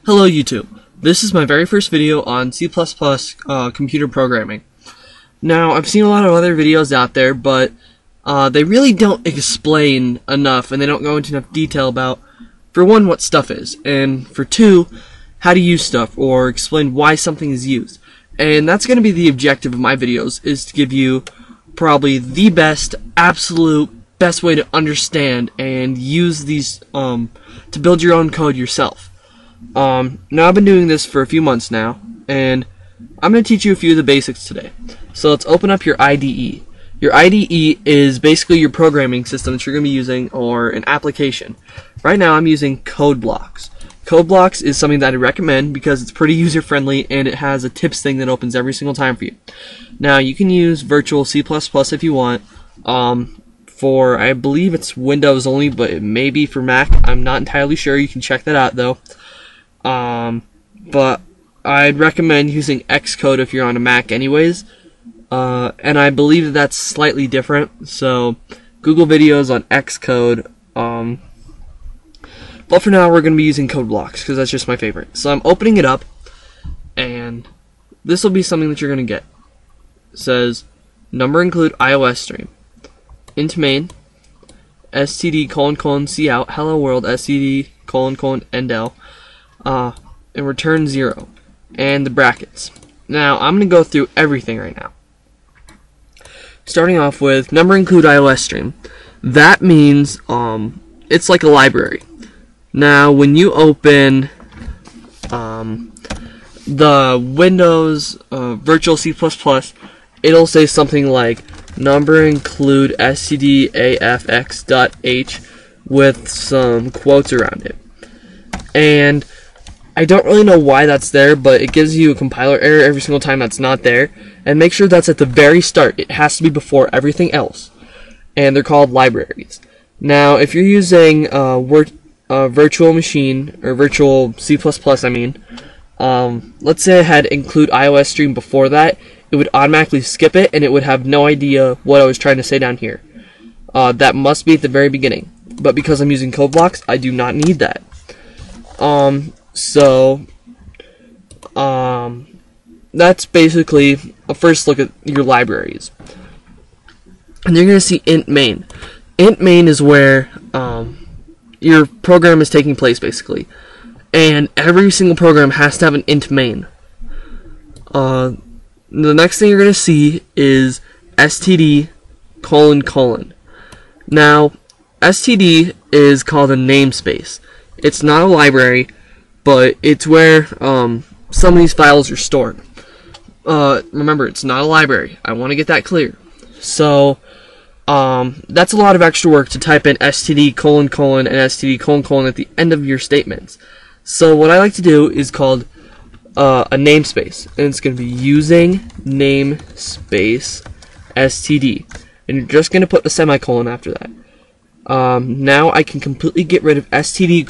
Hello YouTube. This is my very first video on C++ computer programming. Now, I've seen a lot of other videos out there, but they really don't explain enough, and they don't go into enough detail about, for one, what stuff is, and for two, how to use stuff, or explain why something is used. And that's going to be the objective of my videos, is to give you probably the best, absolute best way to understand and use these to build your own code yourself. Now I've been doing this for a few months now, and I'm going to teach you a few of the basics today. So let's open up your IDE. Your IDE is basically your programming system that you're going to be using, or an application. Right now I'm using CodeBlocks. CodeBlocks is something that I recommend because it's pretty user-friendly and it has a tips thing that opens every single time for you. Now you can use Virtual C++ if you want. For, I believe it's Windows only, but it may be for Mac. I'm not entirely sure. You can check that out though. But I'd recommend using Xcode if you're on a Mac anyways. And I believe that that's slightly different. So Google videos on Xcode. But for now we're going to be using CodeBlocks because that's just my favorite. So I'm opening it up, and this will be something that you're going to get. It says number include iOS stream. Int main, std : cout, hello world, std : endl, and return 0, and the brackets. Now I'm going to go through everything right now. Starting off with number include iOS stream. That means it's like a library. Now when you open the Windows Virtual C++, it'll say something like number include stdafx.h with some quotes around it. And I don't really know why that's there, but it gives you a compiler error every single time that's not there. And make sure that's at the very start. It has to be before everything else. And they're called libraries. Now, if you're using virtual machine, or virtual C++, I mean, let's say I had include iOS stream before that, it would automatically skip it, and it would have no idea what I was trying to say down here. That must be at the very beginning. But because I'm using CodeBlocks, I do not need that. That's basically a first look at your libraries. And you're going to see int main. Int main is where your program is taking place, basically. And every single program has to have an int main. The next thing you're going to see is std : Now, std is called a namespace. It's not a library, but it's where some of these files are stored. Remember, it's not a library. I want to get that clear. So, that's a lot of extra work to type in std : and std : at the end of your statements. So what I like to do is called a namespace, and it's going to be using namespace std, and you're just going to put a semicolon after that. Now I can completely get rid of std :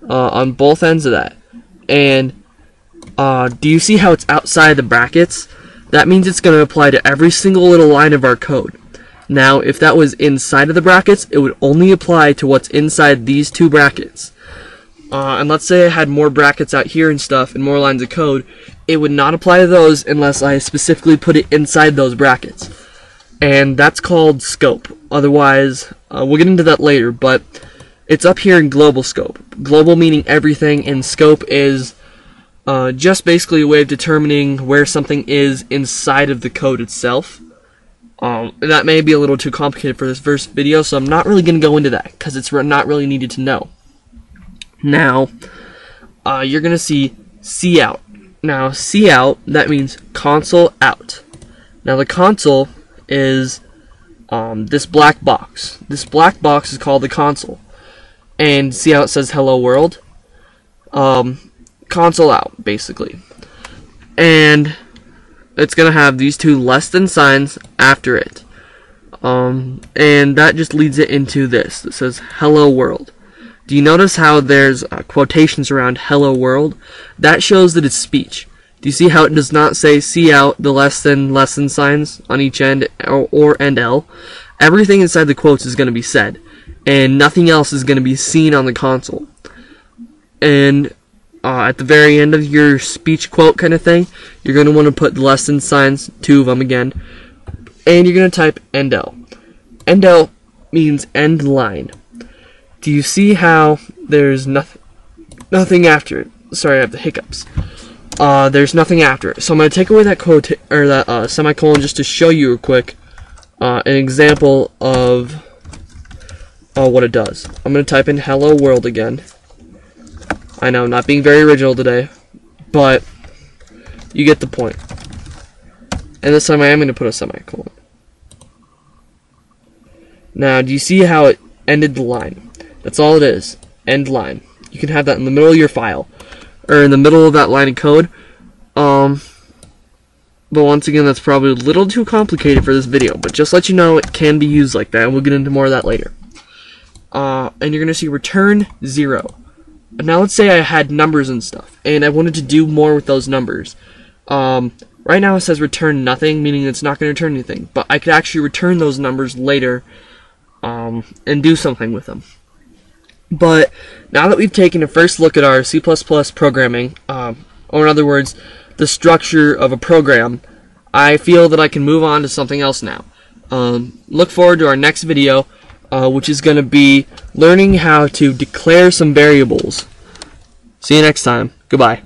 on both ends of that. And do you see how it's outside the brackets? That means it's going to apply to every single little line of our code. Now, if that was inside of the brackets, it would only apply to what's inside these two brackets. And let's say I had more brackets out here and stuff, and more lines of code, it would not apply to those unless I specifically put it inside those brackets. And that's called scope. Otherwise, we'll get into that later, but it's up here in global scope. Global meaning everything, and scope is just basically a way of determining where something is inside of the code itself. That may be a little too complicated for this first video, so I'm not really going to go into that, because it's not really needed to know. Now, you're going to see cout. Now, cout, that means console out. Now, the console is this black box. This black box is called the console. And see how it says hello world? Console out, basically. And it's going to have these two less than signs after it. And that just leads it into this. It says hello world. Do you notice how there's quotations around hello world? That shows that it's speech. Do you see how it does not say cout, the less than signs on each end, or end L? Everything inside the quotes is going to be said, and nothing else is going to be seen on the console. and at the very end of your speech quote kind of thing, you're going to want to put the less than signs, 2 of them again, and you're going to type end-L. End-L means end line. Do you see how there's nothing after it? Sorry, I have the hiccups. There's nothing after it. So I'm going to take away that quote or that semicolon just to show you real quick an example of what it does. I'm going to type in hello world again. I know, not being very original today, but you get the point. And this time I am going to put a semicolon. Now, do you see how it ended the line? That's all it is. End line. You can have that in the middle of your file, or in the middle of that line of code. But once again, that's probably a little too complicated for this video, but just let you know it can be used like that, and we'll get into more of that later. And you're going to see return 0. Now let's say I had numbers and stuff, and I wanted to do more with those numbers. Right now it says return nothing, meaning it's not going to return anything, but I could actually return those numbers later and do something with them. But now that we've taken a first look at our C++ programming, or in other words, the structure of a program, I feel that I can move on to something else now. Look forward to our next video, which is going to be learning how to declare some variables. See you next time. Goodbye.